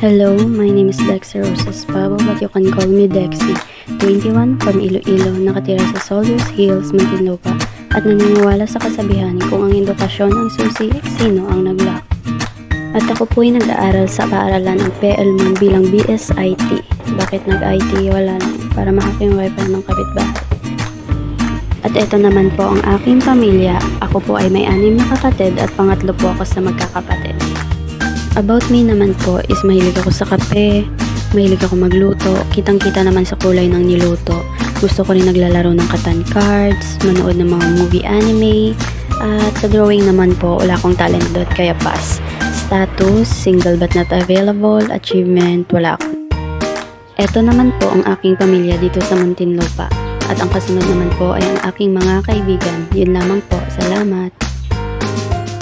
Hello, my name is Dexter Rosas Pabo, but you can call me Dexy. 21 from Iloilo, nakatira sa Soldiers Hills, Muntinlupa, at naniniwala sa kasabihan kung ang edukasyon ang susi, sino ang naglak. At ako po'y nag-aaral sa paaralan ng PL bilang BSIT. Bakit nag-IT? Wala lang, para mahack yung wifi ng kapitbahay. At ito naman po ang aking pamilya. Ako po ay may 6 na kapatid at pangatlo po ako sa magkakapatid. About me naman po is mahilig ako sa kape, mahilig ako magluto, kitang-kita naman sa kulay ng niluto. Gusto ko rin naglalaro ng Catan cards, manood ng mga movie anime, at sa drawing naman po wala akong talent doon kaya pass. Status, single but not available, achievement, wala ako. Ito naman po ang aking pamilya dito sa Muntinlupa. At ang kasunod naman po ay ang aking mga kaibigan. Yun lamang po. Salamat.